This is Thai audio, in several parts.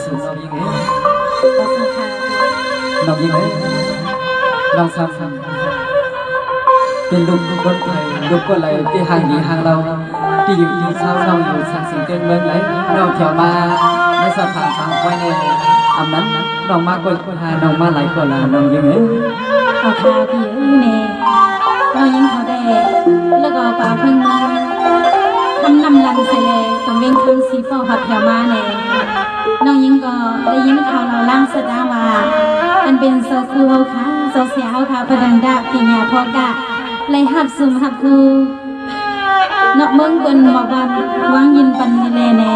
สูงน้องยิงเอ๋ก็สุขค่ะน้องยิงเอ๋น้องซ้ำเป็นลุงคนไทยลุงก็เลยที่ห่างนี้ห่างเราที่อยู่ที่เช้าน้องอยู่สังสิงเกินเมืองไหนน้องเที่ยวมาในสถานทางไว้ในอำนั้นน้องมากกว่าหาน้องมาหลายคนละน้องยิงเอ๋เอาค่ะพี่เน่เรายิงเขาได้แล้วก็ป่าพึ่งมาทำนำลันเสร็จเลยตัวเวงคำสีฟ้าหัดแถวมาเนี่ยน้องยิงก็ได้ยินข่าวเราล่างสดาว่ามันเป็นโซคูเฮาค่ะโซเสียเฮาค่ะประดังดาปีญาพอกะเลยหับซุ่มหับคูนอกเมืองเปิ้นบอกว่าวางยินปันนี่แลแน่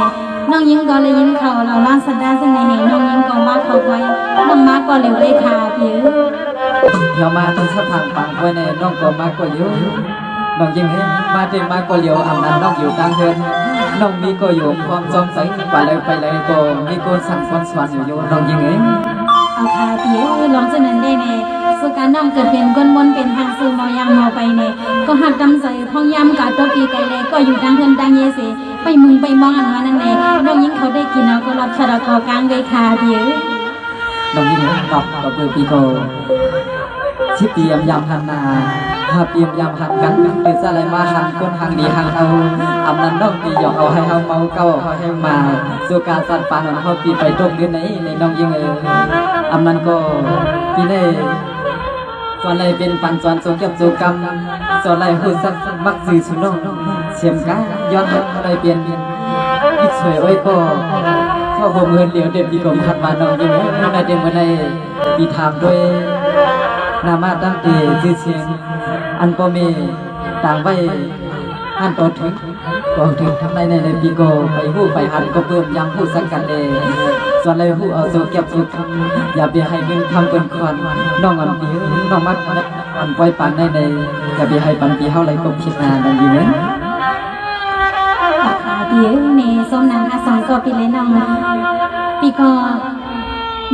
น้องยิงก็เลยยินข่าวเราล่างสดาซึ่งในเหน้องยิงก็มาเข้าไว้น้องมาก็เร็วเลยค่ะพี่เที่ยวมาตั้งสถานปังไว้ในน้องก็มากกว่าเยอะน้องยิงเอ๋มาเต็มมากกว่าเลียวอำนั้นน้องอยู่ตั้งเดินน้องมีก็อยู่ความจงใจไปเลยก็มีก็สั่งคนสวนอยู่น้องยิงเอ๋เอาค่ะพี่ลองเสนอได้แน่สุการน้องเกิดเป็นก้นมนเป็นทางซื้อมอยางมอไปเนี่ยก็หักกำใส่ท้องยำกาดตัวปีไก่เลยก็อยู่ดังเทินดังเยเสไปมุงไปมองอันว่านั่นแน่น้องยิงเขาได้กินเอาก็รับชะดากอกลางเลยค่ะพี่น้องยิงเอ๋ตอบกับเบอร์ปีโกชิเตียมยำหันนาถ้าเตรียมยำหันกันเป็นอะไรมาหันก้นหังดีหังเอาอำนั้นน้องปีหยอกเอาให้เฮาเมาเก้าให้มาสู่การสัตว์ปานของเฮาปีไปตรงนี้ไหนในน้องยิงเอ๋อำนั้นก็ปีได้ส่วนอะไรเป็นปันส่วนทรงเก็บสู่กรรมส่วนอะไรหูสักมักสื่อสุน้องเสียมกะย้อนอะไรเปลี่ยนอีกสวยไว้ก็เข้าผมเงินเหลียวเด็ดดีกว่าพัดมาน้องยิงเอ๋ในเด็กเมื่อในปีถามด้วยนามาตั้งตีชื่อเสียงอันก็มีต่างไว้หันต่อถึงทำในปีโกไปหู้ไปหันก็เพิ่มยังหู้สักกันเลยส่วนอะไรหู้เอาโซเก็บสุดอย่าไปให้เงินคำเกินควันน้องอันปีน้องมัดอันปล่อยปันในอย่าไปให้ปันปีเท่าไรก็คิดนานนั่นอยู่เนี่ยพี่ในส้มนางอาสองก็ปีเลยน้องปีก็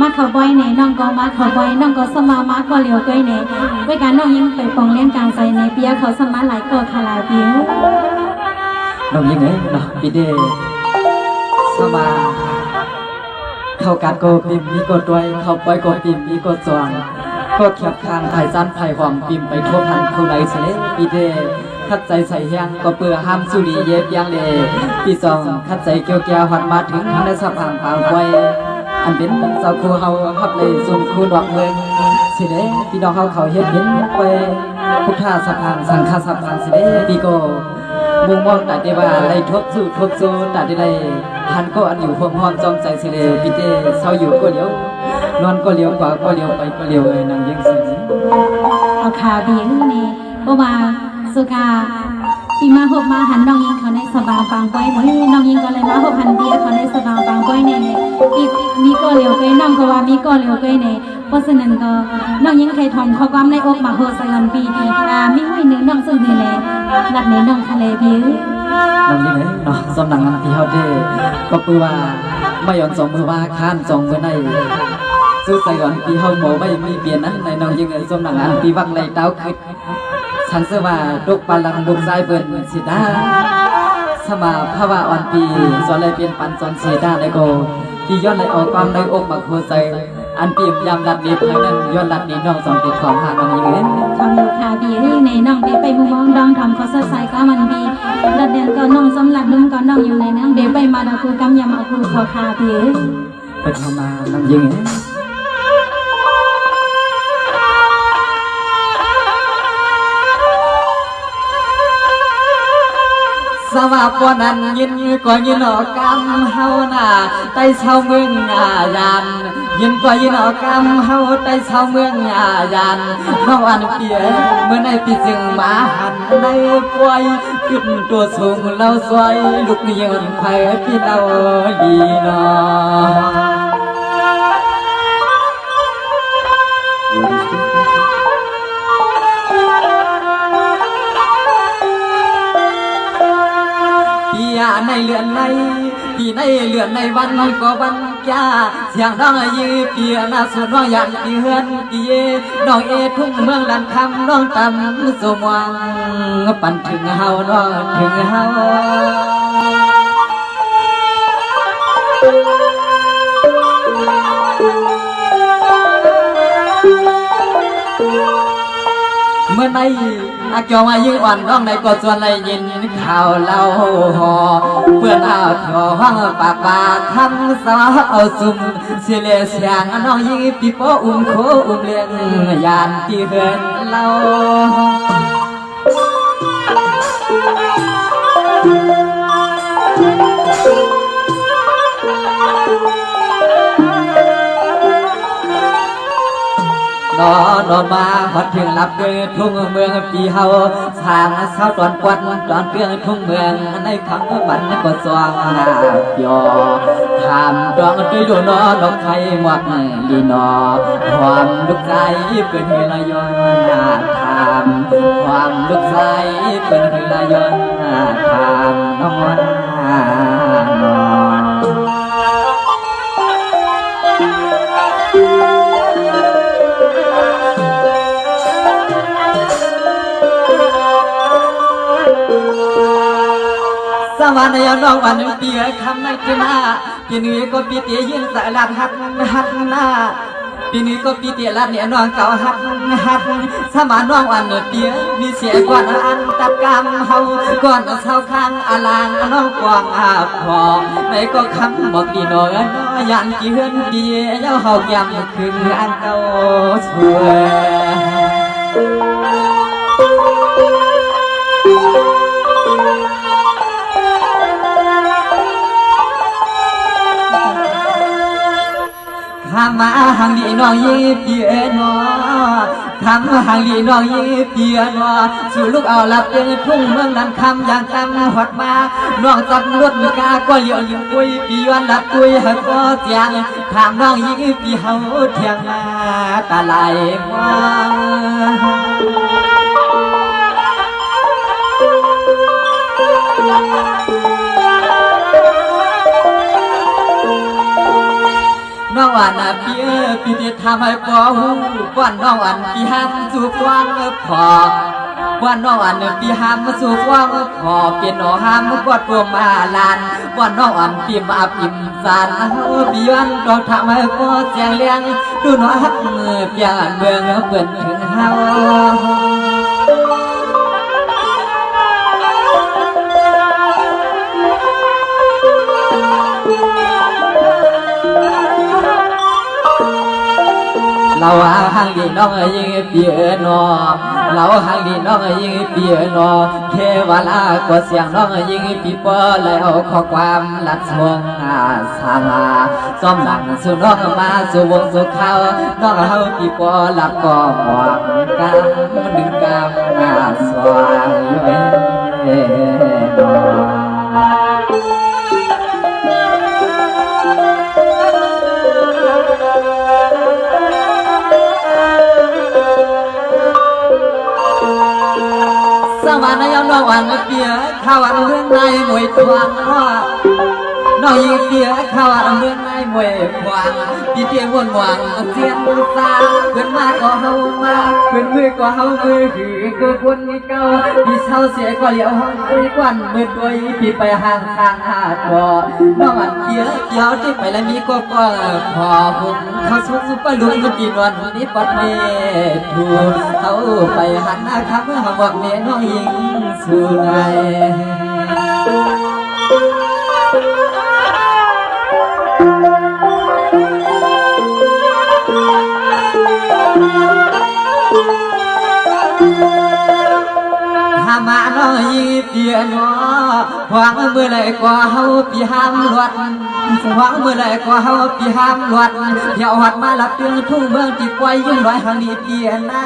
มาเขาบ่อยในน้องก็มาเขาบ่อยน้องก็สมามาก็เลี้ยวก้อยในไว้การน้องยิงไปปองเลี้ยงกลางใจในเปียเขาสมาหลายก็คาราเปียน้องยิงเอ้ยน้องปีเดสมาเข้าการโกปิมมีกดด้วยเข้าปล่อยโกปิมมีกดจวงก็เขียบคางไผ่จันไผ่หอมปิมไปทั่วพันคู่ไหลเสลปีเดคัดใจใส่แห้งก็เปื่อห้ามสุรีเย็บยังเลยปีสองคัดใจเกี่ยวแก้วหันมาถึงในสะพานพางไว้อันเป็นสาวคูเฮาฮับเลยส่งคูดอกเมืองสิเด้พี่น้องเขาเห็นไปพุทธาสะพานสังฆสะพานสิเด้ปีโกมุ่งมองแต่เดว่าได้ทบสู้แต่ได้หันก็อันอยู่ห่วงห้อมจองใจสิเด้พี่เต้เศร้าอยู่ก็เลี้ยวนอนก็เลี้ยวกว่าก็เลี้ยวไปก็เลี้ยวเลยนางยังสิเอาขาเบี้ยนี่บ่มาสุกาปีมาหกมาหันน้องยิงเขาในสบางปางก้อยนี่น้องยิงก็เลยมาหกหันเบียเขาในสบางปางก้อยเนี่ยปีมีก็เหลียวก้อยน้องก็ว่ามีก็เหลียวก้อยเนี่ยเพราะฉะนั้นก็น้องยิงใครทอมเขาความในอกมาโหสกันปีมีให้หนึ่งน้องซึ่งนี่แหละนัดในน้องทะเลพี่น้องยิงเลยเนาะสำนักงานที่เขาได้ก็คือว่าไม่ยอมส่งมือว่าข้ามส่งมือในซื้อใส่ก่อนปีเขาโมไม่มีเปลี่ยนนะในน้องยิงเลยสำนักงานปีวักในเต้าคือฉันเชื่อว่าลูกปลังลูกชายเปิ้นสิดาสมาภาวะอ่อนปีสอนเลยเป็นปันสอนสีดาในโกที่ย้อนเลยออกความในอกมาหัวใจอันปีมยามดัดนี้ภายนั้นย้อนดัดนี้น้องสองติดของหางมันยังไงทำอยู่ค่ะบีในน้องเดไปมุมมองดองทำเขาใส่ก็มันบีดัดเด่นก็น้องสำหรับนุ่มก็น้องอยู่ในน้องเดไปมาดาคูกำยำเอาคูขอคาบีไปทำมาน้องยิงสวัสดิ์ปนันยินก็ยินออกกำเฮาหน้าใต้ชาวเมืองยันยินก็ยินออกกำเฮาใต้ชาวเมืองยันน้องอันเปียเมื่อในปีจึงมาหันในป่วยขึ้นตัวสูงเราสวยลูกเยือนไผ่พี่เราดีนอในเลือนในปีในเลือนในวันก็วันจ้าเสียงน้องยือเปียน่าสุดน้องอยากเดือนปีน้องเอทุ่งเมืองลันคำน้องตำสมวังปั่นถึงเฮาน้องถึงเฮา ในอาเกี่ยวมายิ่งอ่อนน้องในก็ส่วนในยินข่าวเล่าหอเพื่อนเอาเที่ยวห้องป่าทำสาวซุ่มเสียเลเสียงน้องยิ่งปีโป้อุ้มโคอุ้มเลี้ยงยานที่เฮือนเล่า นอนมาหอดเพียงหลับเกิดทุ่งเมืองปีเฮาสร้างเสาตอนกวนตอนเพียงทุ่งเมืองในคำบันก็สว่างเปียวถามดวงตุยดูนอดอกไฟหมวกลีนอความลุกใจเป็นหืลายอนถามความลุกใจเป็นหืลายอนถามนอนนอน สวรรค์ยน้องวันเปียคำในที่มาปีนี้ก็ปีเตียยืนสายลาดหักหน้าปีนี้ก็ปีเตียลาดเนี่ยน้องเก่าหักสมานน้องวันเปียมีเสียก่อนอันตับกำเฮาก่อนเช้าข้างอลางน้องกวางอาพอไม่ก็คำบอกดีน้อยยันกี่เฮือนดีเย้าเฮาแย้มคืนอันเก่าช่วย ทำมาหังดีน้องยีเปียนอทำหังดีน้องยีเปียนอสู่ลูกเอาลับเจอทุ่งเมืองนั้นคำอย่างตำหดมาน้องจับรถมือกาก็เหลียวยิงปุยปีวันลับปุยหักก็เจียงถามน้องยีปีเฮาเทียงมาตาไหลมา น้องอันเปียปีที่ทำให้ปอหูป้อนน้องอันปีห้ามสู่กว้างพอป้อนน้องอันปีห้ามสู่กว้างพอเปลี่ยนน้องห้ามกอดตัวมาลานป้อนน้องอันปีมาปิมสานปีวันเราทำให้ปอเสียงเลี้ยงดูน้องฮักเปียนเมืองเปิ่นถึงเฮา เราหางดีน้องยิงเปียนอเราหางดีน้องยิงเปียนอเทวลาก็เสียงน้องยิงปีปอแล้วข้อความลัดสวงสาลาซ้อมหลังสู่น้องมาสู่วงสู่เขาน้องเฮาปีปอหลับก็หวังกันดึงกำสว่างเว้นสวรรค์ยามน้องวันเปียข้าวันเรื่องในมวยทวงน้องยิงเปียข้าวันเรื่องในมวยทวงพี่เตียงวนหวังเสียงตาเพื่อนมาก็เฮามาเพื่อนมือก็เฮามือคือคือคนเก่าพี่เศร้าเสียก็เหลียวห้องคุยกวนมือด้วยพี่ไปห่างทางหาตัวน้องอันเปียเดี๋ยวที่ไปแล้วมีก็พอผมเขาสุดไปลุยมันตีนวันนี้ปัดเมทูเขาไปหันหน้าคำเมื่อหาบอกเมน้องยิงสู่ไหน มาน้อยเปียนอหวังเมื่อไรกว่าเฮาปีห้ามลวดหวังเมื่อไรกว่าเฮาปีห้ามลวดเที่ยวหัดมาลับเตือนทุ่งเมืองที่ปล่อยยิ่งร้อยหางนี้เปียนหน้า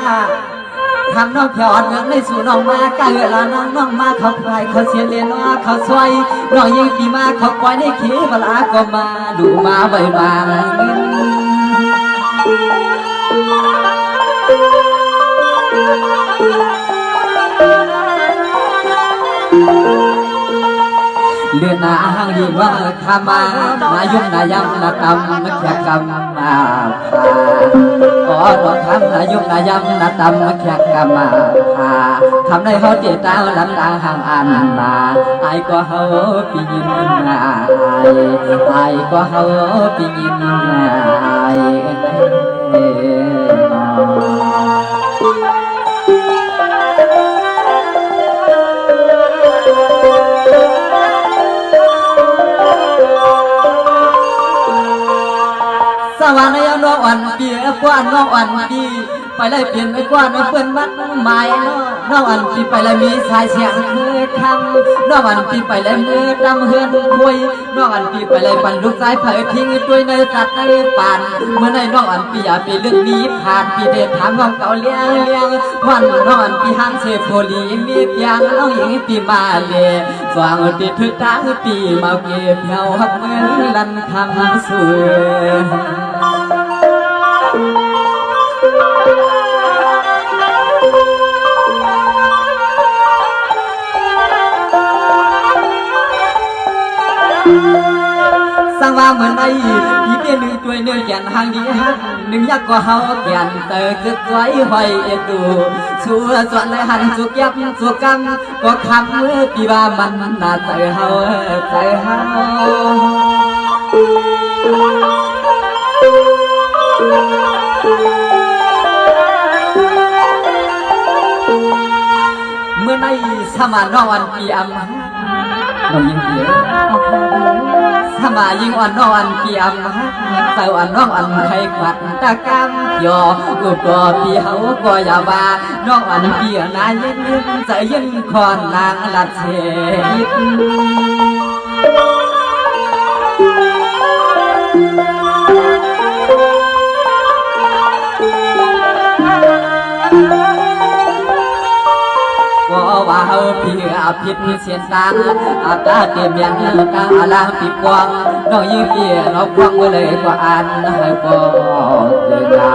ทำน้องเที่ยวเมืองในสู่น้องมากะเอือละน้องมาเขาพายเขาเสียเลียนว่าเขาซอยน้องยิ่งปีมาเขาปล่อยในเขเวลาก็มาดูมาใบบางเลือนนาหางดีว่าข้ามายุ่งนายำนาตำมาแขกกำมาพาอ๋อดอกคำนายุ่งนายำนาตำมาแขกกำมาพาทำได้เขาเจตาลำตาห่างอันมาไอ้ก็เขาปียินไอ้ก็เขาปียินไอ้ สวรรค์ยน้องอ่อนเปียกว่าน้องอ่อนดีไปเลยเปลี่ยนไปกว่าน้องเปิ้นมันหมายน้องอ่อนปีไปเลยมีสายเสียงเคยทำน้องอ่อนปีไปเลยมือดำเฮือนคุยน้องอ่อนปีไปเลยปั่นลูกสายเผยทิ้งด้วยในสัตว์ในป่านเมื่อในน้องอ่อนปีอย่าปีเรื่องนี้ผ่านปีเด็ดถามของเก่าเลี้ยงวันน้องอ่อนปีห้างเชฟโพลีมีเพียงน้องหญิงปีมาเลยสว่างติดทึกทางปีมาเก็บเงาหักเหมือนลันคำสวยสังว่าเหมือนไอ้อีเดียหนึ่งตัวเนื้อแก่นหางดีฮักหนึ่งยักษ์ก็เฮาแก่นเตอจึกไว้หอยเอ็ดดูชัวส่วนในหันสุกยับสุกกำก็คำเมื่อปีว่ามันน่าใจเฮาเมื่อในสมานอนปีอำน้องยิงเดียวสมายิงอ่อนนอนปีอำเต่าอ่อนน้องอ่อนไข่ขวัดตะกำยอกูก็ปีเฮาก็อย่าว่าน้องอ่อนปีนายยินใจยินคอนนางลัดเชยว่าเฮาพี่อาภิษเสียนตาอาตาเตมียนกาลาปีกวางน้องยิงเปียเรากวางมาเลยกว่าอันให้ปอเดินลา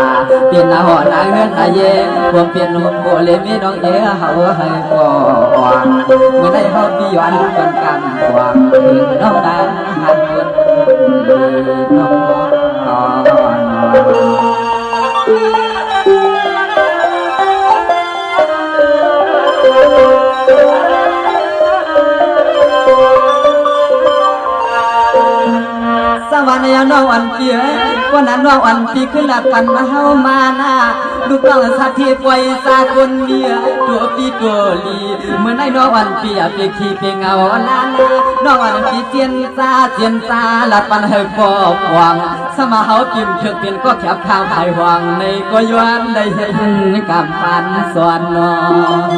เปลี่ยนหน้าหอนาเงินนาเย่ความเปลี่ยนหุ่นโบเลยมีน้องเอ๋เฮาให้ปอวางเมื่อได้เฮาพี่ย้อนกันกำกวางถึงน้องนางหันวนน้องสวรรค์ยาน้องอันเปียวันนั้นน้องอันปีขึ้นละกันมาเฮามาหน้าลูกน้องสัตว์ที่ปล่อยสาคนเมียตัวปีตัวลีเมื่อในน้องอันปีอยากไปขี่ไปเงาลาน้องอันปีเจียนซาละปันให้ปอบหวังสมาเฮากิมเถือกเป็นก็แคบข้างภายหวังในก็ย้อนได้เห็นกำปันสวนน้อง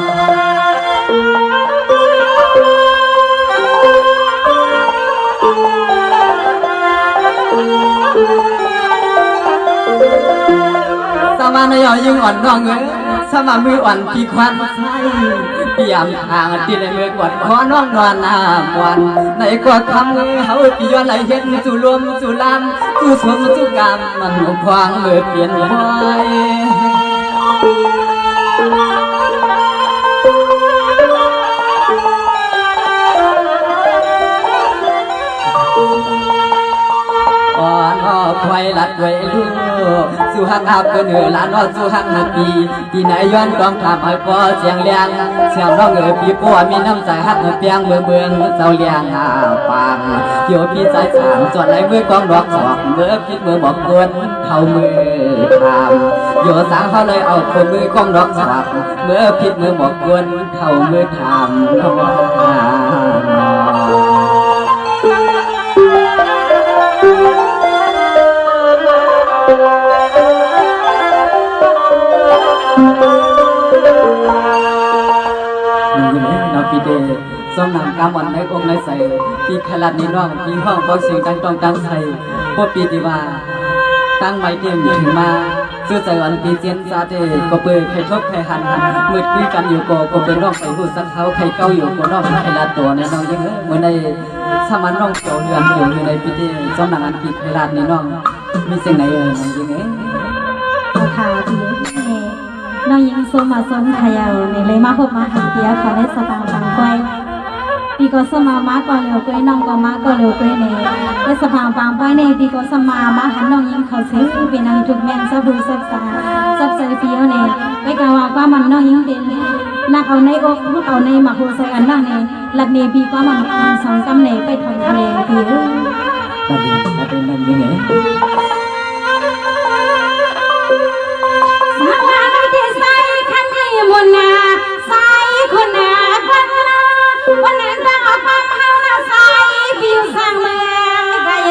สมานยอยิงอ่อนน้องเอ๋ยสมามืออ่อนพี่ควันใส่เปี่ยมทางที่ในมือกวดขอน้องนอนน้ำวันในกวดคำเอ๋ยเฮาปีย้อนไหลเห็นสู่ลมสู่ลำสู่สวมสู่กรรมมันควางเมื่อเปลี่ยนไว้ควายลัดไว้ลูกสู่หักอาบก็เหนือลานนอสู่หักนาปีปีไหนย้อนกองทำให้พอเสียงเลี้ยงเสียงร้องปีปัวมีน้ำใจหักเปียงเมืองเจ้าเลี้ยงฟังโยพี่ใจสามส่วนไหลมือกองดอกสอกเมื่อพิษมือบอกกวนเข้ามือทำโยสางเขาเลยเอาคนมือกองดอกสอกเมื่อพิษมือบอกกวนเข้ามือทำน้องปีเดสมนำกำวันในองค์ในใส่ปีขลัดนี้น้องปีห้องบอกเสียงดังตรงดังใส่พวกปีดีว่าตั้งไม้เตรียมอยู่ถึงมาซื้อใจวันปีเจียนซาเดก็เปิดใครทบใครหันมืดคุยกันอยู่ก็เป็นน้องไปหูสักเขาใครเก้าอยู่ก็น้องใครละตัวในน้องยังเหมือนในสามันน้องโตเดือนอยู่ในปีเดสมนำอันปีขลัดนี้น้องมีเสียงไหนน้องยังไงค่ะพี่น้องยิงโซมาโซนไทยเอาในเลยมาพบมาหาเปียขอได้สตางค์ฟังก้อยปีก็สมามาก่อนเร็วก้อยน้องก็มาก่อนเร็วก้อยเนี่ยได้สตางค์ฟังก้อยในปีก็สมามาหันน้องยิงเขาเสียเป็นนางจุกแมนซับบูซับตาซับใจเปียวเนี่ยไปกล่าวว่ามันน้องยิงเป็นนักเอาในอกลูกเอาในหมักหัวใส่กันน้องเนี่ยหลัดเนปีก็มันสองกำเนไปถอยทะเลเปียวนั่นเป็นนั่นยังไงมุนนาใส่คนนาคนนาวันนั้นตั้งเอาความเฮานาใส่ผิวสร้างเมืองกาย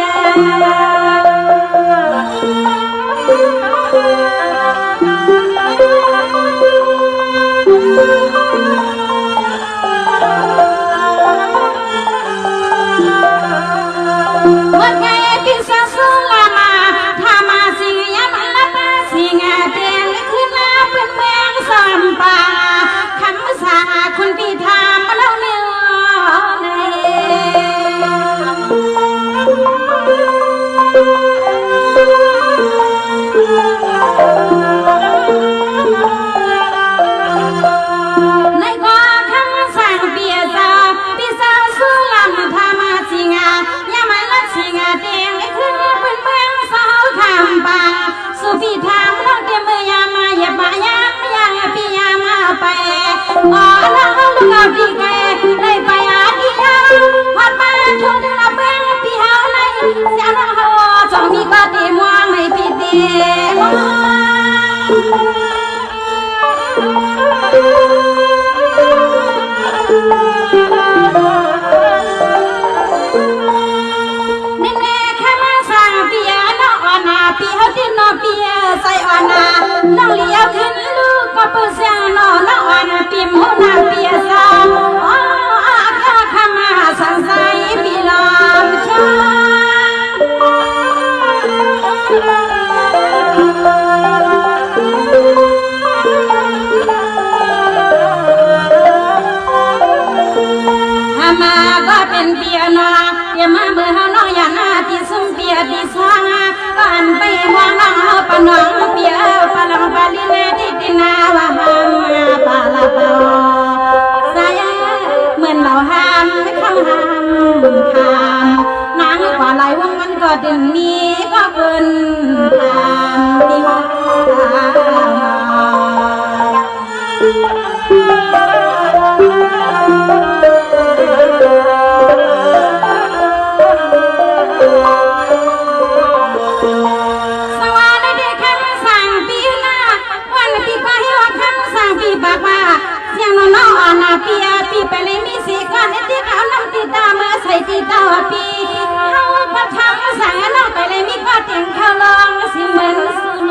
มาก็เป็นเปียนออย่ามาเบื่อเฮาน้องอย่าหน้าที่ซุ่มเปียที่สวงก่อนไปมองน้องเฮาปะน้องเปียปะลังปะลินาที่ตินาว่าหามปะละปะสายเหมือนเราหามคำหามคำนางกว่าหลายวงมันก็ดึงนี้ก็เกินทางที่ว่าน้องอ่อนนาปีปีไปเลยมีสีก้อนที่เขานำติดตามมาใส่ติดตาปีเขาประทับสั่งน้องไปเลยมีก็เตียงเขาลองสิเหมือนสุน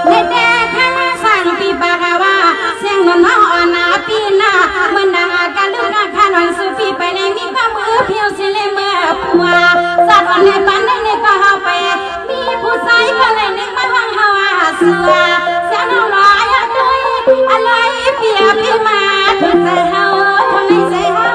ในแต่ข้างสั่งปีปากว่าเสียงน้องอ่อนนาปีหน้าเหมือนนางอาการลึกอาคารวันสุปีไปเลยมีก็มือเพียวสิเลเมื่อปัวสัตว์วันในปันในก็เฮาไปมีผู้ชายคนหนึ่งมาห้องเฮาเสือเสียงน้องลอยด้วยอะไรเปียพี่มาถึงใจเฮาคนในใจเฮา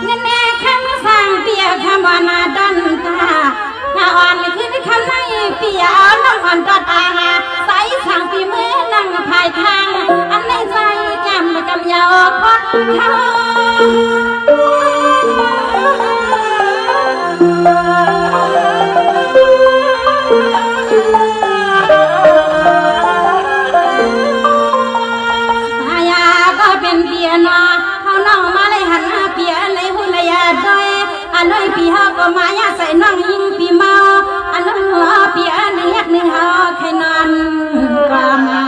แน่ๆคำสั่งเปียคำว่านาดันตาถ้าอ่อนขึ้นคำในเปียน้องอ่อนตอดอาหาใส่สั่งปีมือนั่งภายทางอันในใจจำกำยาวพอดเขาสายาก็เป็นเปียนอเขาน้องมาเลยหันเปียเลยหุ่นเลยาด้วยอันน้อยปีเฮาก็มายาใส่น้องยิงปีเมาอันน้องหัวปีอันหนึ่งยักหนึ่งเฮาใครนอนกว่ามา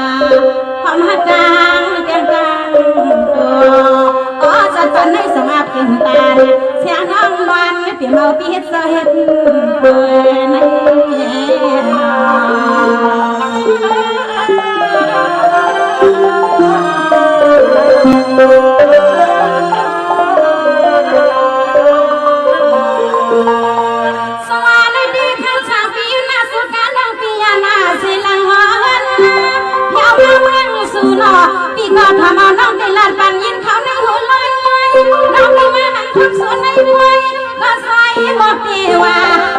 หอมหักกลางเตียงกลางตัวก็จะตอนให้สงบกินตาเสียงน้องวันปีเมาปีเฮ็ดเสเฮ็ดเปิดในปีก็ทำเอาน้องได้ลาดปันยินเขาในหัวลอยน้องได้มาหันทักส่วนในมวยก็ใส่บอกเดีว่า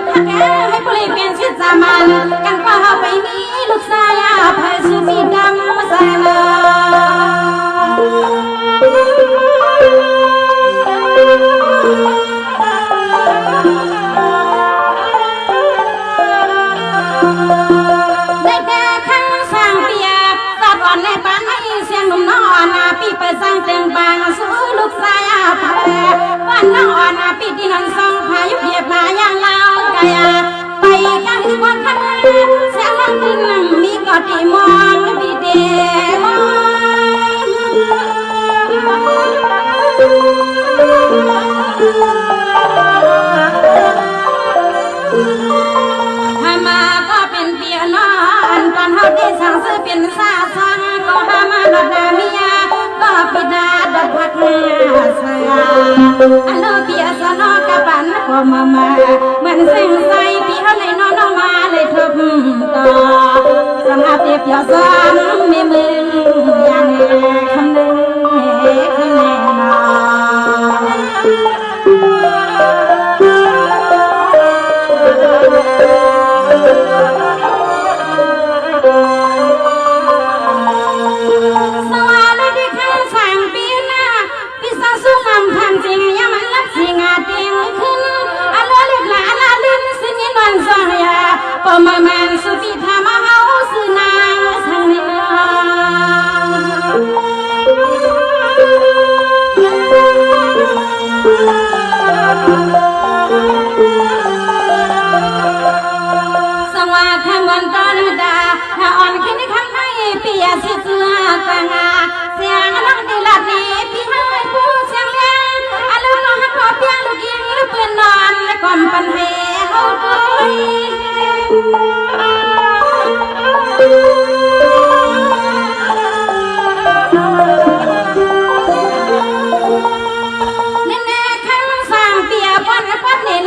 หักให้ผู้เล่นเป็นสิทธิ์สามัญกันก็เอาไปมีลูกชายพายสุสีดำมาใส่เลยได้แต่ข้างสร้างเปียตัดอ่อนในปานให้เสียงหนุ่มน้องอ่อนนาปีไปสร้างเตียงบางสู้ลูกชายพาบ้านน้องอ่อนนาปีที่นั่นส่องพายุเหยียบมาอย่างเล่าไก่ไปกันวันข้างหน้าเสียงน้องตื่นมีก็ตีมองดีเดมมาก็เป็นเปียนอนก่อนเฮาได้สั่งซื้อเป็นซาซองก็หามาดอกนาเมียก็ปิดาดอกพักเสยอันโลเปียสนอกะปันก็มาเหมือนเส้นใสปีเฮาเลยนอนมาเลยทบต่อสำหรับเปียเปียซ้ำมีมืออย่างคำนึงคือแน่นสวัสดีค่ะสั่งปีหน้าพี่สาวสู้งามทำจริงยังมันรับสิงาเตียงขึ้นอาลาเล็กหลาลาลินสินินวันสอยาปอมาแมนสุปีธามาเฮาสุนางสังเนียสว่าคำวันตอนดาถ้าอ่อนขึ้นคำให้ปียสิเสือกางาเสียงน้องดีลาดีพี่ให้ผู้เสียงเลี้ยงอาลูกน้อง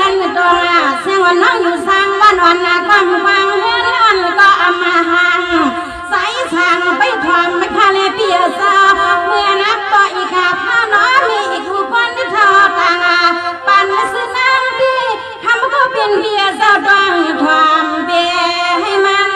กันตัวเสียงวันน้องอยู่สร้างวันวันนาคำฟังเฮือนก็อามาหังใส่ช่างไปทอมไม่คาเลเปียซาเมื่อนับต่ออีกขาพาน้องมีอีกผู้คนที่ทอตาปันซื้อน้ำดีทำก็เป็นเบียร์เจ้าดวงความเบียให้มัน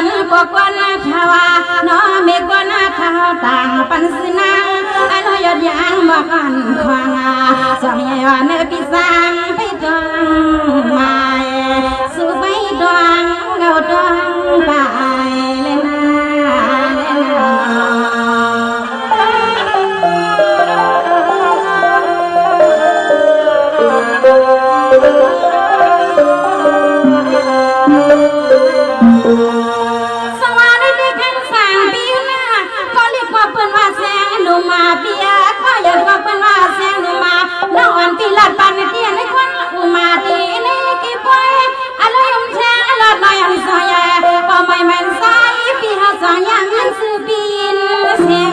อันก็กวนชาวน้อเมกวนข้าวต่างปันสินาไอ้ลอยยางมากันควางสองยาเนื้อพิซซังไปดวงมาสู่ไปดวงเงาดวงไปเลยนะมาเปียก็อยากว่าเป็นว่าเสียงมาน้องอันตีลัดปันเตียในคนอุมาตีในกี่ปอยอะไรอมแช่ลัดลอยอันสอยพอไม่แม่นสายปีหาสองอย่างนั้นซื้อปีนเสียง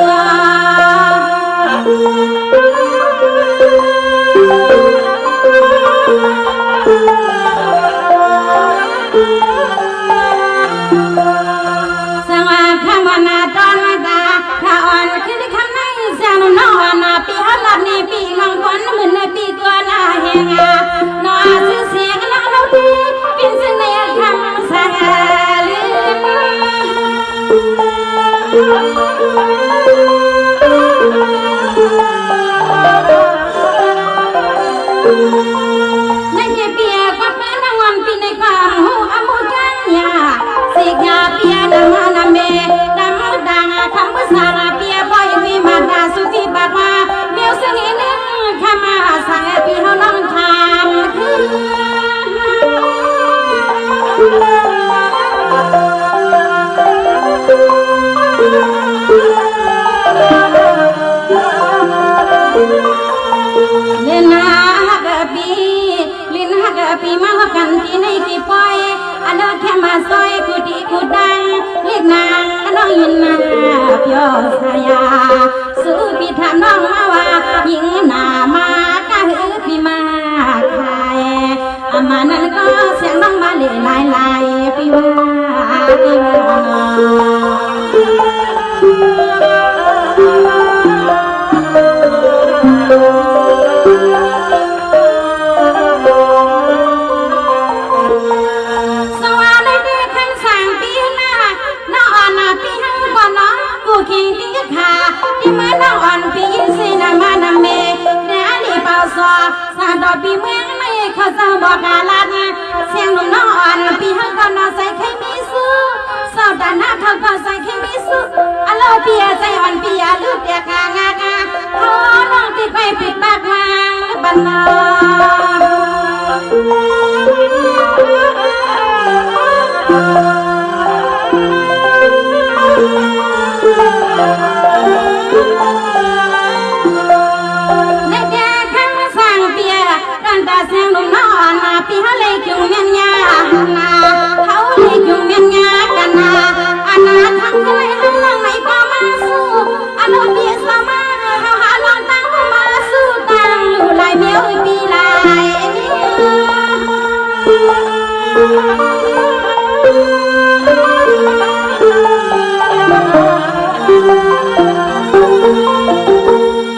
สวัสดีคำนาตอนตาข้าอ่อนคือคำนั้นเสียงน้องนาปีฮัลลับนี่ปีมังกรเหมือนในปีกว่านาเฮงน้องซื้อเสียงน้องเราดีเป็นเสน่ห์คำสั่งลืในเจ็บเปียกว่าเป็นนางวันปีในความหูอมุกันยาสิกาเปียดำนาเมดำดังคำภาษาเปียบ่อยวิมาดาสุฟีบากว่าเมียวสิ่งนึงคำมาสั่งปีเขาน้องทำเล่นฮักปีลินฮักปีมาฮักกันที่ในกี่ปอยอันเดอแค่มาซอยกูดีกูดังเรียกนางน้องยินนาเปียวสายาสู้ปีถามน้องมาว่ายิงหน้ามากะหือปีมาขายอามานั้นก็เสียงน้องมาเล่ลายลายปีว่าปีว่าคิงติขาที่มาน้องอ่อนปีสินามานาเมเดลีเปาซอสาดอปีเมืองไม่เขาจะบอกกาลัดเสียงหนุ่มน้องอ่อนปีเขาก็นอนใส่ไข่มิสุสาวดานาเขาก็ใส่ไข่มิสุอโลเปียใจอ่อนปียลูกเดียกางากาเขาน้องติดไปปิดปากมาบันนาในแก่ข้างสั่งเปียกันตาเสียงหนุ่มน้องนาปีเขาเลยจุงเมียนยานาเขาเลยจุงเมียนยากันนาอันนาทั้งเลยทั้งลังในก็มาสู้อันโนเปียสมาเขาหาลองตั้งมาสู้ตั้งอยู่ลายเมียวปีลาย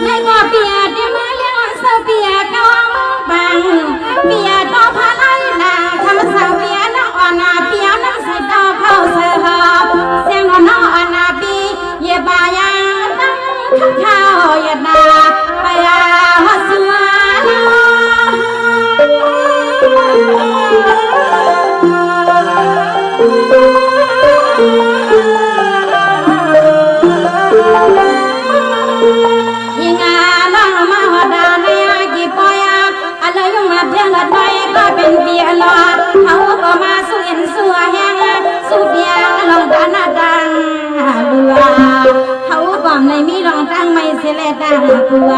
ในก็เปียที่มาเลี้ยงเสเปียกองบังเปียต่อพาไล่นา สียแลดังกัว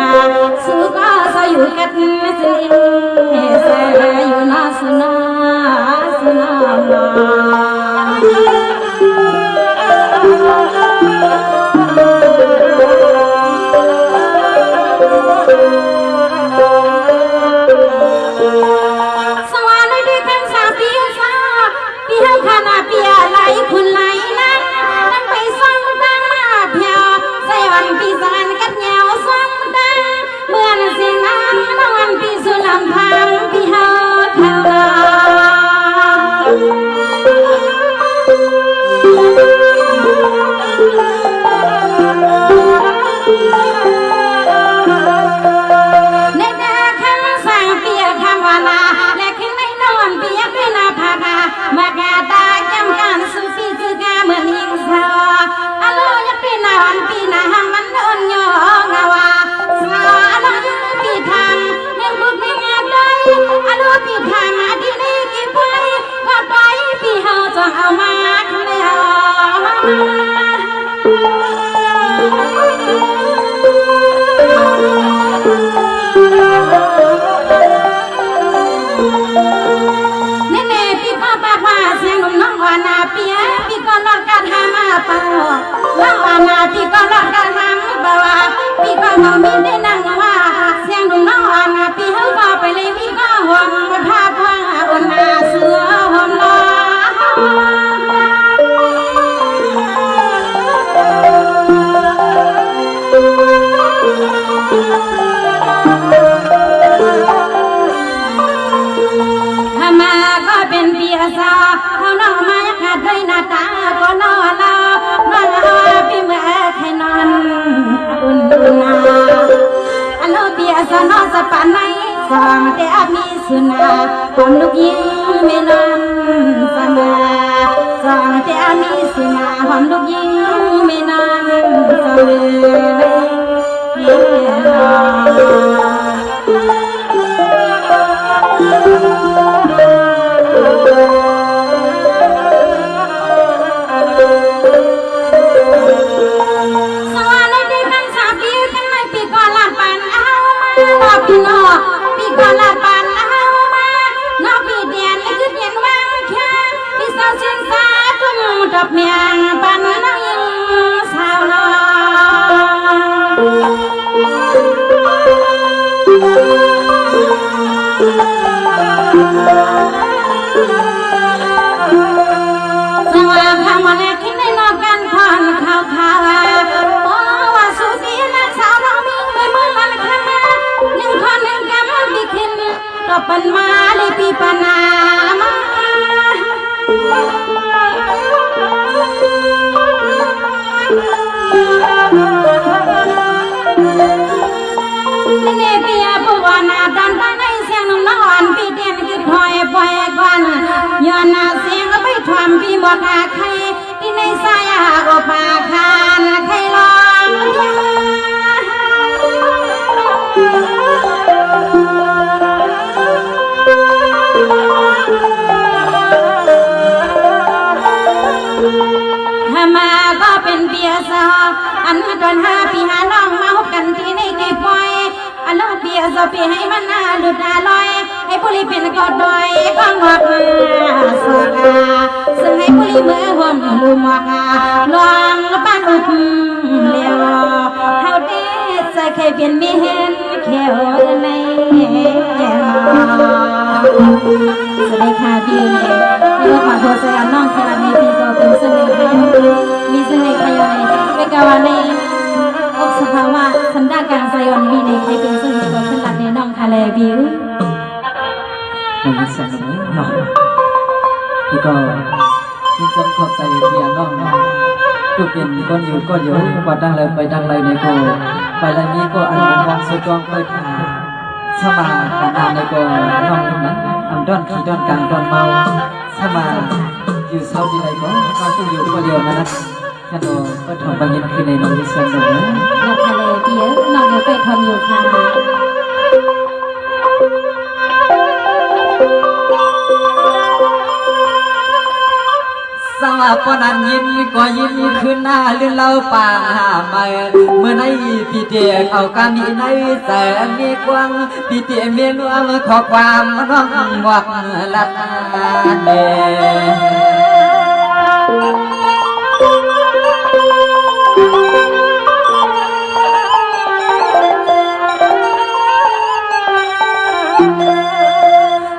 สู้ก็สออยู่กันสิเสียอยู่นาสุนาสุนาสวรรค์ได้กันสาปีสาปีเฮาขนาดปีอะไรคุณไหลนะนั่งไปส่องตาเพียวใส่วันปีสวรรค์กัดเหนียวส่องตาเมื่อเสียงน้ำวันปีสุลำทางปีเฮาเท่าในดาคันสั่งเปียคำวานาและขึ้นในนอนเปียขึ้นนาภากามากาตาจำการสุฟีจือกาเหมือนยิงสาวอโลยักปีนาวันปีนาหังมันโดนโยงาวาสาอโลยักปีทางเนื่องบุกไม่งานได้อโลปีทางอาทินี้กี่ไปก็ไปปีเฮาจองเอามาแล้วเน่ๆพี่พ่อป้าว่าเสียงน้องวานาเปียพี่ก็รอดการหามาเป่าน้องวานาพี่ก็รอดการหามาเป่าพี่ก็มองมีได้นั่งว่าเสียงน้องวานาพี่เฮาก็ไปเลยพี่ก็หวงมาพาพ่ออุ่นนาเสือหอมลามาก็เป็นเปียสาเขานอมาขาดด้วยหน้าตาก็นอลามาพี่เมื่อใครนอนอุ่นนาอันโนเปียสานอสปานในสองแต่มีสุนาความลูกยิงไม่นอนสนาสองแต่มีสุนาความลูกยิงไม่นอนสพี่น้องพี่ก็ลาปันเอามาน้องพี่เดียนคือเดียนว่างแค่พี่สาวเชียงสาตุ้งดอกเมียงปันน้องยิงสาวน้สว่าคำว่าแรกคิดในนอกกันคอนข่าวข่าวโอ้ว่าสุขีนักสาวน้องมีไปเมื่อวันข้างหน้าหนึ่งคนหนึ่งกำบิขึ้นก็ปันมาเลยปีปนามาเนเปียผู้ว่านาดันตั้งให้เสียงนุ่มนอนปีเดียนคือคอยปล่อยกวนย้อนนาเสียงไปทวมปีบอกอาใครที่ในสายโอปาคานใครลองมาก็เป็นเบียร์ซออันตอน5 ปีหาน้องมาพบกันที่ในกี่ปอยอันน้องเบียร์ซอปีให้มันน่าหลุดน่าลอยให้ผู้ลิเป็นกอดดอยก้องหักสกาซึ่งให้ผู้ลิเมื่อห่วงลุมกาลองบ้านอุบเลี้ยวเฮาเด็ดใจเคยเปลี่ยนมีเห็นเขียวในสวัสดีค่ะพี่เนเรื่องความโทษสยามน้องคารามีพี่ก็เป็นเสน่ห์พยองมีเสน่ห์พยองในกาวาในอกสภาวะสันดาการสยอนวีในใครเป็นเสน่ห์ก็ขึ้นหลักในน้องคาเลบิวมันมีเสน่ห์เนาะพี่ก็ชื่นชมขอบใจเพียน้องทุกเย็นก็อยู่ว่าดังเลยไปดังเลยในโกไปแล้วนี้ก็อันมองสุดกองไปผ่าสมาการนานในโกน้องนั้นอันด้อนขี่ด้อนกลางด้อนเมาสมาอยู่เศร้าที่ไรก็เขาจะอยู่คนเดียวนะฮัลโหลก็ถอดบางยินคือในน้องดิฉันนะน้องคาเลบิวน้องเดี๋ยวไปทำอยู่ค่ะสวั ป้อนั้นยินก็ยินขึ้นหน้าลื่นเล่าปางหามาเมื่อในพี่เตียเอาการดีในแสนมีกว้างพี่เตียเมียหลวงขอความน้องวักลัดเด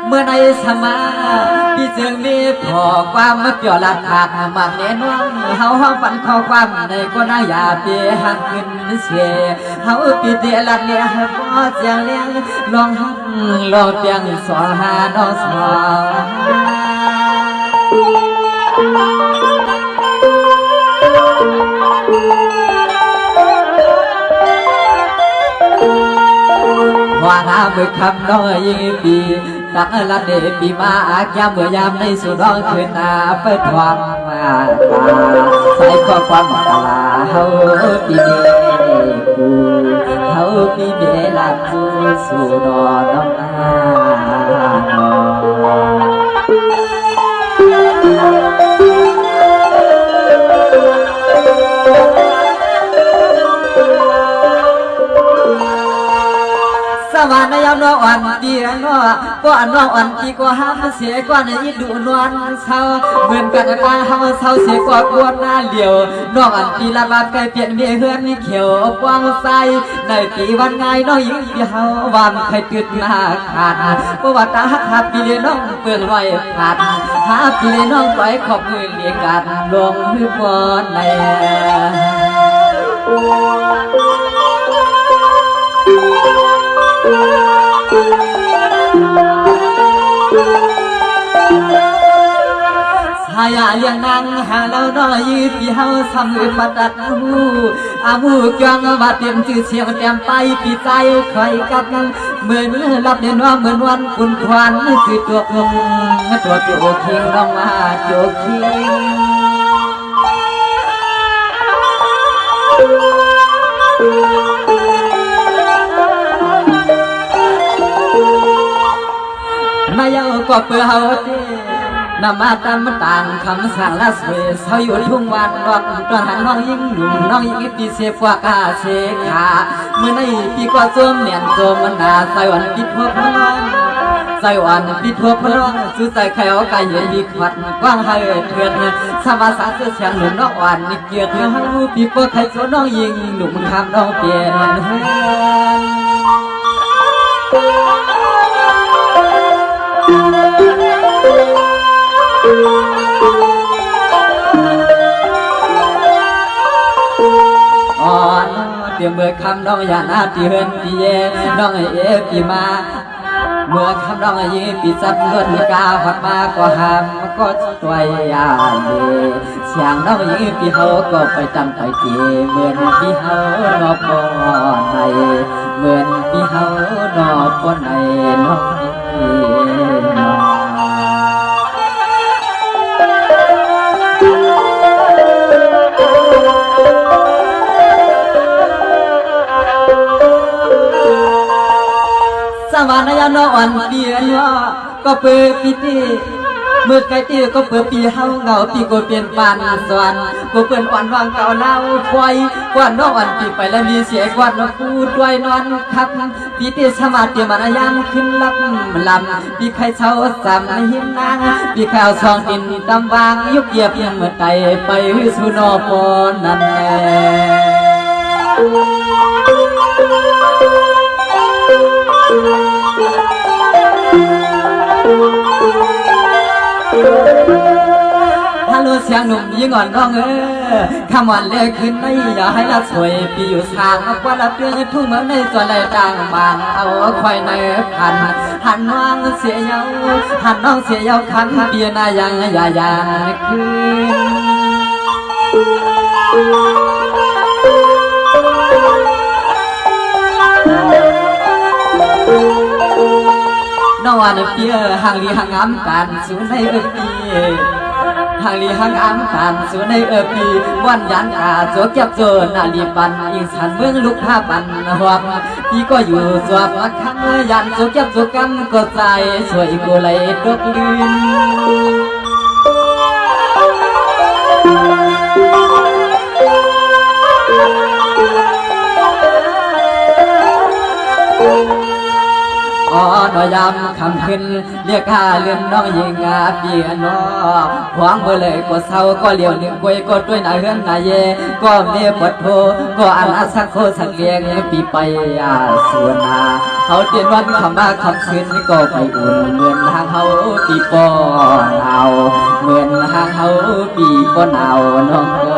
เมื่อในสมาพี่จึงมีพอความมาเกี่ยวลัดขาดมันเน้นว่างเฮาห้องฝันข้อความในก็น่าอย่าเปียหักขึ้นเสียเฮาปีเตลัดเลี้ยพอเสียงเลี้ยงลองหักลองเตียงสองหาดอสว่าหาเมื่อคำน้อยปีตักลัดเดปีมาอากยามเมื่อยามในสุดร้องคืนนาเปิดทวังมาตาใส่ข้อความตาเฮาปีเมกูเฮาปีเมลัดจูสู่นอนน้ำนสวรรค์ยามน้องอ่อนดีน้อก็อันน้องอ่อนดีก็ห้ามเสียกว่าในยินดูนวลเศร้าเหมือนกันตาเฮาเศร้าเสียกว่ากวนหน้าเหลียวน้องอ่อนดีละบาดไกลเปลี่ยนเมียเฮือนนี่เขียวกว้างใสในปีวันไงน้องยิ่งเฮาวันใครตืดหน้าขาดเพราะว่าตาหักปีเลยน้องเปลืองไว้ขาดหาปีเลยน้องไปขอบมือเลียกันลงมือบนในหายาเลี้ยงนางหาแล้วน้อยยืดพี่เฮาสำนึกมาตัดหูอามูกยังมาเตรียมชื่อเสียงเตรียมไปพี่ใจใครกับนังเหมือนรับเดินว่าเหมือนวันคุณควันคือตัวลงตัวคิงลงมาตัวคิงนายเอาก็เปื่อเฮาเต้นำมาตามต่างคำสั่งละสวยเขาอยู่ทุ่งวันรอกตอนหันน้องยิ่งหนุ่มน้องยิ่งปีเสียกว่ากาเสขาเมื่อในปีกว่าโจมเนียนโจมมันนาใส่วันปิดหัวพน้องใส่วันปิดหัวพน้องซื้อใส่ไข่เอาไก่เย็นดีขวัญกว้างให้เถื่อนสมาสาเสื้อเสียงหนุ่มน้องอ่อนนี่เกียรติเฮาปีกว่าไข่โจน้องยิ่งหนุ่มคำน้องเปลี่ยนอ่อนเตรียมเมื่อคำน้องอย่าหน้าที่เฮินที่เย่น้องเอปีมาเมื่อคำน้องยี่ปีซับเงินกาผัดมาก็หามก็ตัวอยาดีเสียงน้องยี่ปีเฮาก็ไปจำไปเกี่ยเหมือนปีเฮานอปอในเหมือนปีเฮานอปอในน้องสวรรค์ยามน้องอ่อนเดียนว่าก็เปิดปีตีเมื่อไกลตีก็เปิดปีเฮาเงาปีก็เปลี่ยนปานสวรรค์ก็เปิดอ่อนวางเก่าเล่าควายกว่าน้องอ่อนปีไปแล้วมีเสียกว่าน้องพูดด้วยนอนคับปีตีสมาธิมันยามขึ้นลับลำปีใครเช้าสามหิมนางปีข้าวซองดินดำวางยุกเยียบยังเมื่อไตไปสู่นอปอนนั่นแหละฮัลโหลเสียงหนุ่มยิ่งอ่อนร้องคำวันเล็กขึ้นไม่อย่าให้ละสวยปีอยู่ทางกว่าละเปลืองทุ่งเมืองในส่วนใดต่างบางเอาควายในพันหันน้องเสียเยาหันน้องเสียเยาคันเบียนายังอย่าคืนน้องวันเปียห่างลีห่างอ้ำกันสูในปีห่างลีห่างอ้ำกันสูในปีวันยันกาโจเก็บโจนาลีปันอีสานเมืองลูกผ้าปันหวบพี่ก็อยู่สวบคันยันโจเก็บโจกันก็ใจสวยกูเลยดกลืน อ๋อหน่อยยามคำขึ้นเรียกข้าเลื่อนน้องยิงอาเปียนอหวงเบเลยก็เศร้าก็เลี้ยวหนึ่งกวยก็ด้วยนาเฮือนนาเยก็เมียปวดโทก็อันอาสักโคสักเลียงปีไปอาส่วนนาเขาเตียนวันคำว่าคำคืนก็ไปอุ่นเหมือนทางเขาปีปอหนาวเหมือนทางเขาปีปอหนาวน้องก็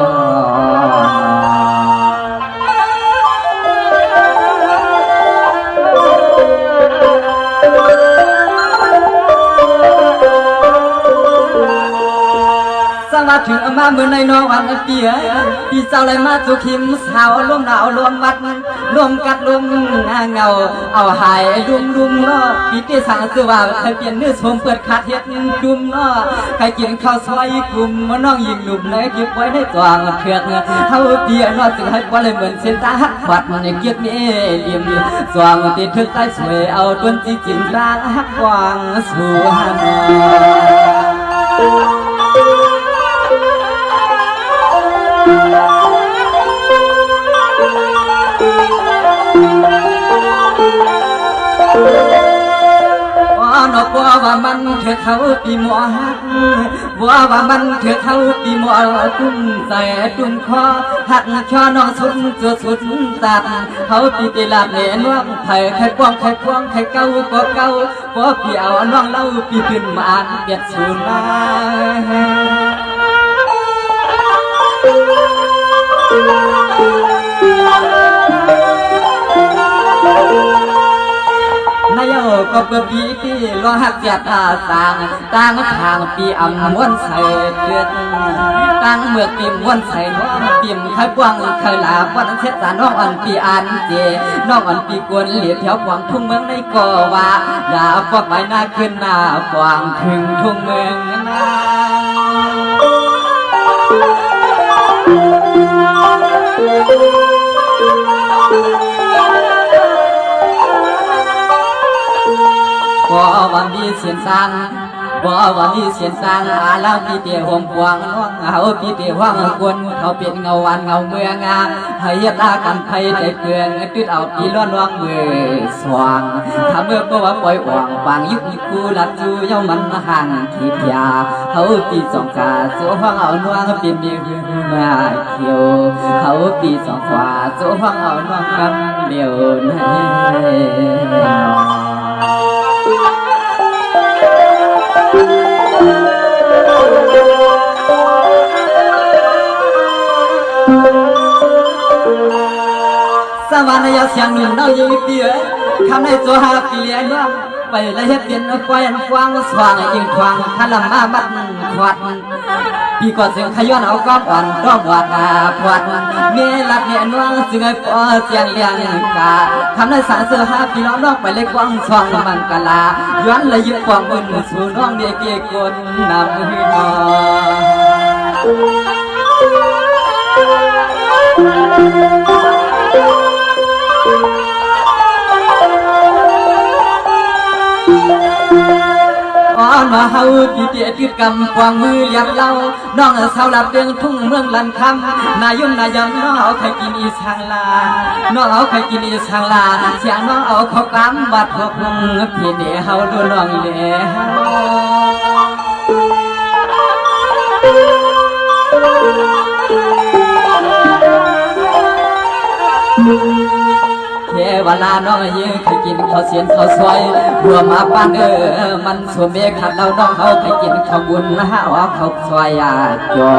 มาถึงมาเมื่อในน้องวันเปียพี่สาวเลยมาจุขิมสาวลมหนาวลมวัดลมกัดลมเงาเอาหายดุมเนาะพี่ที่สั่งเสื้อว่าใครเปลี่ยนเนื้อสมเปิดขาดเฮ็ดดุมเนาะใครกินข้าวซอยกลุ่มมาน้องยิงหนุ่มเลยเก็บไว้ในกวางเถือกเฮาเปียเนาะจึงให้ว่าเลยเหมือนเส้นตาหักบัดมันเกียดมีเลี่ยมสว่างติดทึกใต้สวยเอาต้นจีจินตาหักกวางสู่หาว่ามันเถือเขาปีหมอหักว่ามันเถือเขาปีหมอตุ้มใส่ตุ้มคอหักช่อน้องสุดจุดสุดตัดเขาปีติลาดเล่นว่างไผ่ไข่กวางไข่ควงไข่เก้าก็เก้าก็พี่เอาน้องเล่าปีขึ้นมาเบียดสูนมานายก็เปิดปีที่รอหักเสียตาต่างทางปีอ่ำม้วนใส่เดือดต่างเมื่อปีม้วนใส่น้องปีมไข่กวางไข่ลาวันเช็ดตาน้องอ่อนปีอันเจน้องอ่อนปีกวนเหลียดแถวกวางทุ่งเมืองในก่อว่าอย่าฟอกใบหน้าขึ้นหน้ากวางถึงทุ่งเมืองนาว่ามีเสียงสังว่ามีเสียงสังอาลาปีเตียห่มกวางน้องเอาปีเตียว่างกวนเขาเป็นเงาวันเงาเมืองให้ยตากันไทยใจเกลืองตืดเอาปีล้อนวางเมื่อสว่างถ้าเมื่อบ่ว่าปล่อยอ่างบางยุคกูหลับจูเย้ามันห่างขีดยาเขาปีสองกาโซ่ห้องเอานวงเป็นเมียเขียวเขาปีสองขวาโซ่ห้องเอานวงกันเดียวนั่สวรรค์ยาเสียงหนึ่งเราอยู่เดียวคำในตัวหาปีเลี้ยงไปและเฮ็ดเป็นควายควางสว่างยิงควางขลำมาบัดขวัดปีก่อนเสียงขย้อนเอาก้อมอ่อนร้องวัดขวัดเมลัดเนียนว่างจึงไอ้ปอเสียงเลี้ยงกาคำในสารเสือหาปีน้องนอกไปเล็กว่างสว่างมันกะลาย้อนและยึดความมึนสู่น้องเดียเกี่ยกนนำหือนมาเฮาปีเตียติดกำกวางมือเลียบเล่าน้องสาวหลับเดืองทุ่งเมืองลันคำนายุ่งนายังน้องเอาไข่กินอีสังลาน้องเอาไข่กินอีสังลาเสียงน้องเอาข้าวกล้ำบัดพกพี่เนี่ยเฮาดูน้องเลี้ยเทวลาน้องยืนเคยกินข้าวเสียนข้าวซอยรวมมาปานมันสวมเบขัดเราน้องเขาเคยกินข้าวบุญนะฮะว่าข้าวซอยจอ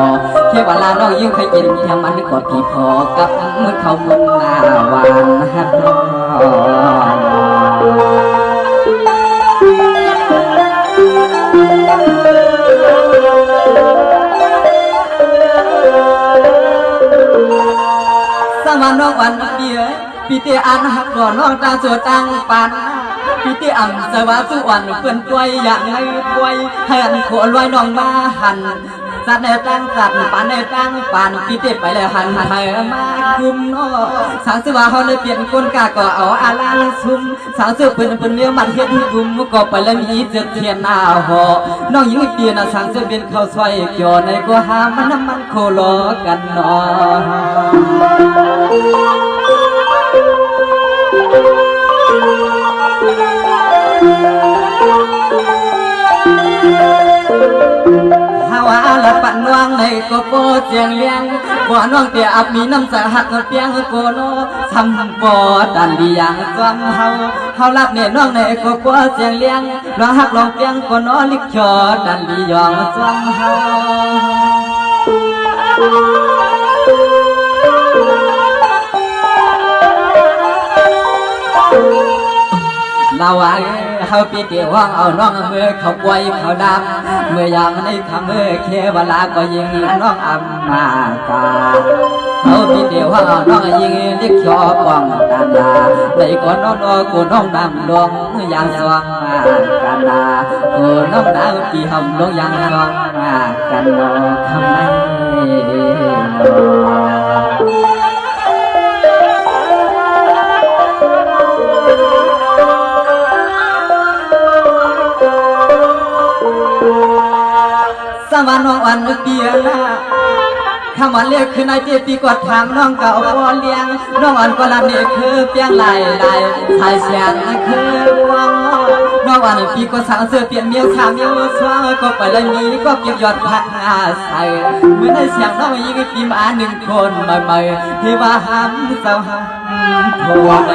เทวลาน้องยืนเคยกินแค่มันกอดพี่พอกับมือข้าวบุญหน้าหวานนะฮะสมานน้องวันเดียปีเตอันหักก่อนน้องตาสวดตังปันปีเตอ่ำสวาสุวรรณเปื่อนตัวอย่างในป่วยให้อันขวลอยน้องมาหันสัตว์ในตั้งสัตว์ปานในตั้งปานปีเตไปแล้วหันให้มาคุมน้อสาวสวาเขาเลยเปลี่ยนคนกาก็เอาอาลังซุ่มสาวเสือเป็นเลี้ยวมันเฮ็ดกุมก็ไปแล้วมีเจ็ดเทียนหน้าหอน้องหญิงเตียนสาวเสือเป็นข้าวซอยเกี่ยวในก็หามันน้ำมันโคลอกันนอ ฮาวาละปันวางในก็โปเสียงเลี้ยงบ่น้องเตียอับมีน้ำสาหักเปียงโกโนทำบ่ดันดีอย่างจวงเฮาลับเนี่ยน้องในก็โปเสียงเลี้ยงลองหักลองเปียงโกโนลิกชอดันดียองจวงเฮาลาวาเขาปีเดียวว่างเอาน้องเมื่อเขาป่วยเขาดำเมื่อยามในคำเมื่อเคเวลาก็ยิงน้องอำมากาเขาปีเดียวว่างเอาน้องยิงเล็กชอป้องกันดาในก่อนน้องกูน้องดำดวงอย่างสว่างมากันดากูน้องดาวปีหำดวงอย่างสว่างมากันดาทำไมสวรรค์น้องอันเปียนะคำว่าเรียกคือนายเจปีกอดถามน้องเก่าพอเลี้ยงน้องอันก็ละนี่คือเปียงลายชายเสียงคือวังน้องอันปีก็สาวเสื้อเปลี่ยนเมียวขาเมียวสวงก็ไปเลยมีก็เก็บยอดพักอาศัยเมื่อได้เสียงน้องยิงปีมาหนึ่งคนใหม่ๆที่ว่าห้ามสาวห้ามโทษเ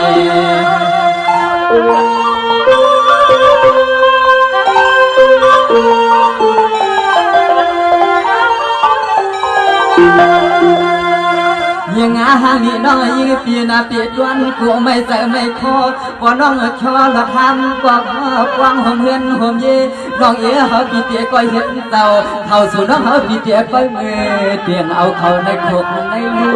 ยังอาหารนี่น้องยิงปีนาปีดวนกูไม่ใส่ไม่คอว่าน้องชอละทำกว่ากว้างห่มเฮือนห่มเย่น้องเอ๋เขาปีเตียก็เห็นเต่าเข้าสู่น้องเขาปีเตียไปเมื่อเตียงเอาเขาในขกในลู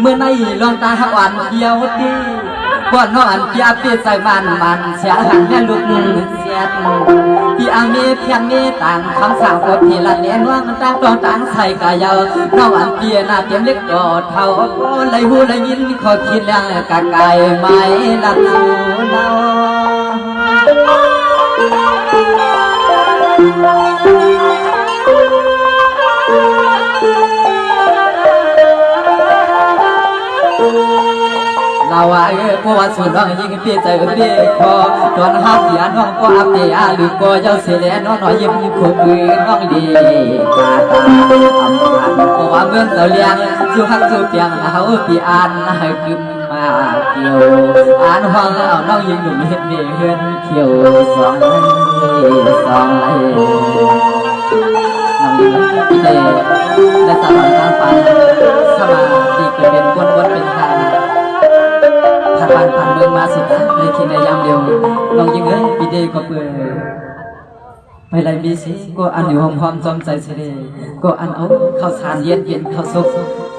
เมื่อในลองตาหวานเดียวดีก่อนนอนพี่อาปีใส่มันเสียหันแม่ลูกเสียพี่อามีเพียงมีต่างคำสั่งก็พี่ละเนียนว่ามันต่างต้องต่างใส่กายเยาน้องอันเปียน่าเตรียมเล็กกอดเท่าเลยหูเลยยินขอคิดแล้วกะไก่ไม่ละสูเราเราว่าเพราะว่าส่วนน้องยิงเปียใจเปียคอตอนห้าเปียน้องก็อาเปียหรือก็เจ้าเสียน้องน้อยยิ้มขบมือน้องดีกาตาอำพันเพราะว่าเมื่อเราเลี้ยงสู่หักสู่เปียงเขาปีอ่านให้กึมมาเกี่ยวอ่านห้องเอาน้องยิงหนุ่มเห็ดเบี้ยเฮือนเขียวสองไหลน้องยิงพี่เดและสาวน้ำฟังสมาดีเกิดเป็นวนเป็นทางผ่านเมืองมาสินะในคิดในยามเดียวน้องยิงเอ้ยปีเดก็เปื่อยไปไรมีสิก็อันอยู่หอมหอมจอมใจเสด็จก็อันเอาข้าวสารเย็นข้าวซุป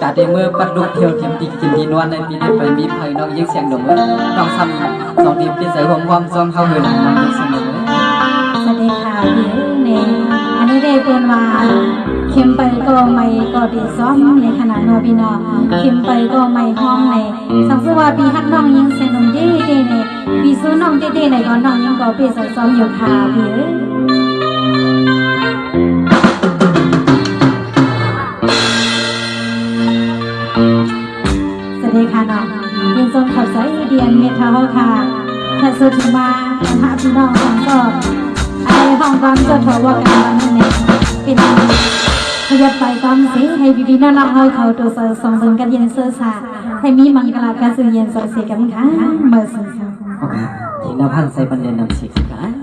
กาเดเมื่อปัดลุกเที่ยวเทียมตีกินดีนวลในปีเดไปมีไผ่น้องยิงเสียงดงน้องซ้ำสองทีมปีใส่หอมหอมจอมเข้าเหือนน้องยิงเสียงดงสวัสดีค่ะพี่เนอันนี้ได้เป็นว่าเข็มไปก็ไม่ก็ดีซ้อมในขณะโนบินอเข็มไปก็ไม่ห้องในสังสว่าปีฮักน้องยิงเซนมเด้เด้ในปีสู้น้องเด้เด้ในก่อนน้องยิงก็ปีซ้อมอยู่ค่ะพี่สวัสดีค่ะน้องยินทรงขับสายเดียนเมทัลค่ะถ้าสุดมาหาพี่น้องก็ไอห้องความจะถอว่ากันวันนี้เป็นขยับไปตอนสิให้พี่ๆน้องๆเขาตัวสองเบิ่งกันเย็นเสื้อสาให้มีมังกรการสื่อเย็นสอเสียกันค่ะเมื่อสิ่งที่ทีน่าพันใส่ปัญญานำสิค่ะ